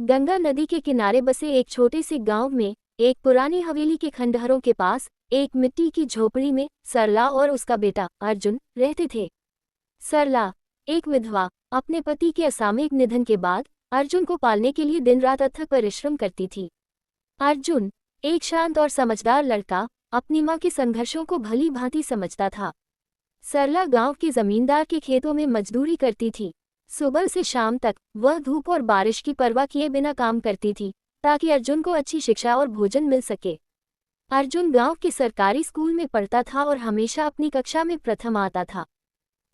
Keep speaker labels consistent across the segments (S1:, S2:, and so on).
S1: गंगा नदी के किनारे बसे एक छोटे से गांव में एक पुरानी हवेली के खंडहरों के पास एक मिट्टी की झोपड़ी में सरला और उसका बेटा अर्जुन रहते थे। सरला एक विधवा अपने पति के असामयिक निधन के बाद अर्जुन को पालने के लिए दिन रात अथक परिश्रम करती थी। अर्जुन एक शांत और समझदार लड़का अपनी मां के संघर्षों को भली भांति समझता था। सरला गांव के जमींदार के खेतों में मजदूरी करती थी। सुबह से शाम तक वह धूप और बारिश की परवाह किए बिना काम करती थी ताकि अर्जुन को अच्छी शिक्षा और भोजन मिल सके। अर्जुन गांव के सरकारी स्कूल में पढ़ता था और हमेशा अपनी कक्षा में प्रथम आता था।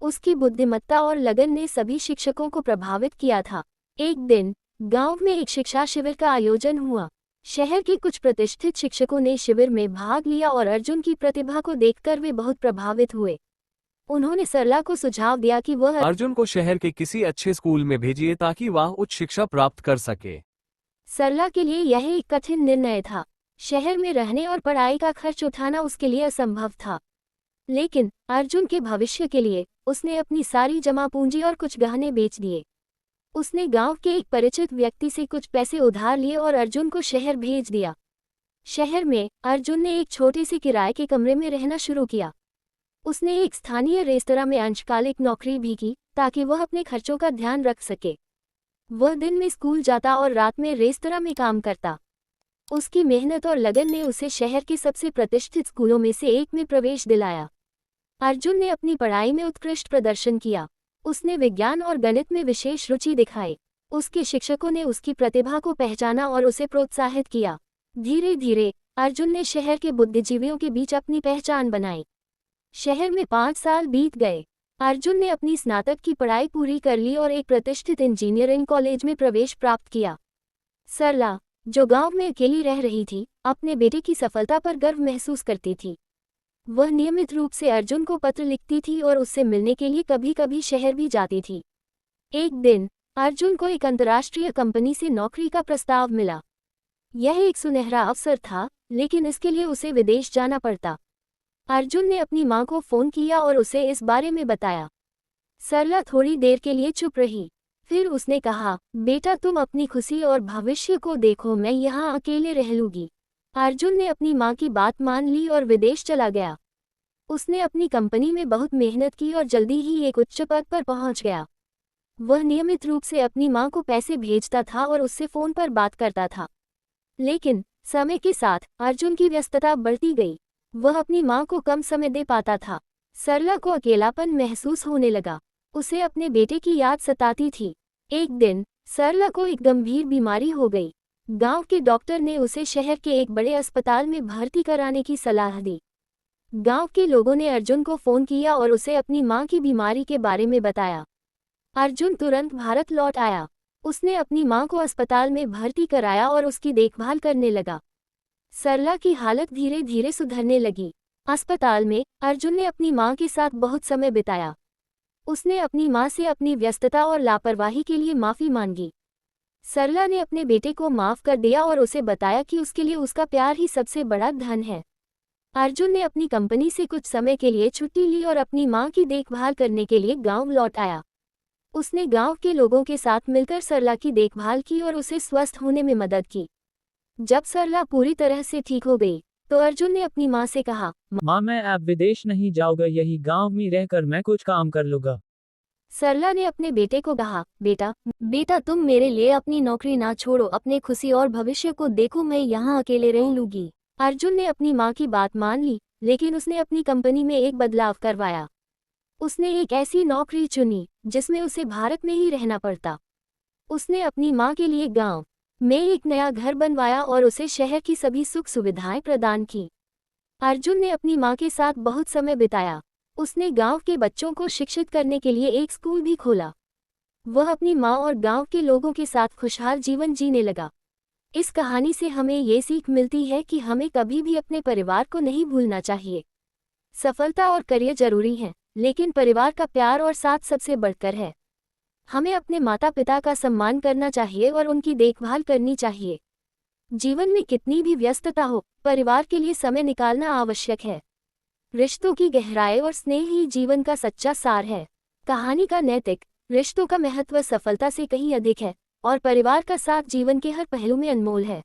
S1: उसकी बुद्धिमत्ता और लगन ने सभी शिक्षकों को प्रभावित किया था। एक दिन गांव में एक शिक्षा शिविर का आयोजन हुआ। शहर के कुछ प्रतिष्ठित शिक्षकों ने शिविर में भाग लिया और अर्जुन की प्रतिभा को देखकर वे बहुत प्रभावित हुए। उन्होंने सरला को सुझाव दिया कि वह
S2: अर्जुन को शहर के किसी अच्छे स्कूल में भेजिए ताकि वह उच्च शिक्षा प्राप्त कर सके।
S1: सरला के लिए यह एक कठिन निर्णय था। शहर में रहने और पढ़ाई का खर्च उठाना उसके लिए असंभव था। लेकिन अर्जुन के भविष्य के लिए उसने अपनी सारी जमा पूंजी और कुछ गहने बेच दिए। उसने गांव के एक परिचित व्यक्ति से कुछ पैसे उधार लिए और अर्जुन को शहर भेज दिया। शहर में अर्जुन ने एक छोटे से किराए के कमरे में रहना शुरू किया। उसने एक स्थानीय रेस्तरां में अंशकालिक नौकरी भी की ताकि वह अपने खर्चों का ध्यान रख सके। वह दिन में स्कूल जाता और रात में रेस्तरां में काम करता। उसकी मेहनत और लगन ने उसे शहर के सबसे प्रतिष्ठित स्कूलों में से एक में प्रवेश दिलाया। अर्जुन ने अपनी पढ़ाई में उत्कृष्ट प्रदर्शन किया। उसने विज्ञान और गणित में विशेष रुचि दिखाई। उसके शिक्षकों ने उसकी प्रतिभा को पहचाना और उसे प्रोत्साहित किया। धीरे धीरे अर्जुन ने शहर के बुद्धिजीवियों के बीच अपनी पहचान बनाई। शहर में 5 साल बीत गए। अर्जुन ने अपनी स्नातक की पढ़ाई पूरी कर ली और एक प्रतिष्ठित इंजीनियरिंग कॉलेज में प्रवेश प्राप्त किया। सरला, जो गांव में अकेली रह रही थी, अपने बेटे की सफलता पर गर्व महसूस करती थी। वह नियमित रूप से अर्जुन को पत्र लिखती थी और उससे मिलने के लिए कभी कभी शहर भी जाती थी। एक दिन अर्जुन को एक अंतर्राष्ट्रीय कंपनी से नौकरी का प्रस्ताव मिला। यह एक सुनहरा अवसर था, लेकिन इसके लिए उसे विदेश जाना पड़ता। अर्जुन ने अपनी मां को फोन किया और उसे इस बारे में बताया। सरला थोड़ी देर के लिए चुप रही। फिर उसने कहा, बेटा तुम अपनी खुशी और भविष्य को देखो, मैं यहाँ अकेले रह लूंगी। अर्जुन ने अपनी मां की बात मान ली और विदेश चला गया। उसने अपनी कंपनी में बहुत मेहनत की और जल्दी ही एक उच्च पद पर पहुंच गया। वह नियमित रूप से अपनी मां को पैसे भेजता था और उससे फोन पर बात करता था। लेकिन समय के साथ अर्जुन की व्यस्तता बढ़ती गई। वह अपनी मां को कम समय दे पाता था। सरला को अकेलापन महसूस होने लगा। उसे अपने बेटे की याद सताती थी। एक दिन सरला को एक गंभीर बीमारी हो गई। गांव के डॉक्टर ने उसे शहर के एक बड़े अस्पताल में भर्ती कराने की सलाह दी। गांव के लोगों ने अर्जुन को फोन किया और उसे अपनी मां की बीमारी के बारे में बताया। अर्जुन तुरंत भारत लौट आया। उसने अपनी मां को अस्पताल में भर्ती कराया और उसकी देखभाल करने लगा। सरला की हालत धीरे धीरे सुधरने लगी। अस्पताल में अर्जुन ने अपनी मां के साथ बहुत समय बिताया। उसने अपनी मां से अपनी व्यस्तता और लापरवाही के लिए माफी मांगी। सरला ने अपने बेटे को माफ कर दिया और उसे बताया कि उसके लिए उसका प्यार ही सबसे बड़ा धन है। अर्जुन ने अपनी कंपनी से कुछ समय के लिए छुट्टी ली और अपनी मां की देखभाल करने के लिए गांव लौट आया। उसने गांव के लोगों के साथ मिलकर सरला की देखभाल की और उसे स्वस्थ होने में मदद की। जब सरला पूरी तरह से ठीक हो गई तो अर्जुन ने अपनी मां से कहा,
S3: मां मैं अब विदेश नहीं जाऊंगा, यही गांव में रहकर मैं कुछ काम कर लूंगा।
S1: सरला ने अपने बेटे को कहा, बेटा तुम मेरे लिए अपनी नौकरी ना छोड़ो, अपने खुशी और भविष्य को देखो, मैं यहाँ अकेले रह लूंगी। अर्जुन ने अपनी मां की बात मान ली, लेकिन उसने अपनी कंपनी में एक बदलाव करवाया। उसने एक ऐसी नौकरी चुनी जिसमें उसे भारत में ही रहना पड़ता। उसने अपनी मां के लिए गांव में एक नया घर बनवाया और उसे शहर की सभी सुख सुविधाएं प्रदान की। अर्जुन ने अपनी मां के साथ बहुत समय बिताया। उसने गांव के बच्चों को शिक्षित करने के लिए एक स्कूल भी खोला। वह अपनी मां और गांव के लोगों के साथ खुशहाल जीवन जीने लगा। इस कहानी से हमें ये सीख मिलती है कि हमें कभी भी अपने परिवार को नहीं भूलना चाहिए। सफलता और करियर जरूरी हैं, लेकिन परिवार का प्यार और साथ सबसे बढ़कर है। हमें अपने माता पिता का सम्मान करना चाहिए और उनकी देखभाल करनी चाहिए। जीवन में कितनी भी व्यस्तता हो, परिवार के लिए समय निकालना आवश्यक है। रिश्तों की गहराई और स्नेह ही जीवन का सच्चा सार है। कहानी का नैतिक रिश्तों का महत्व सफलता से कहीं अधिक है। और परिवार का साथ जीवन के हर पहलू में अनमोल है।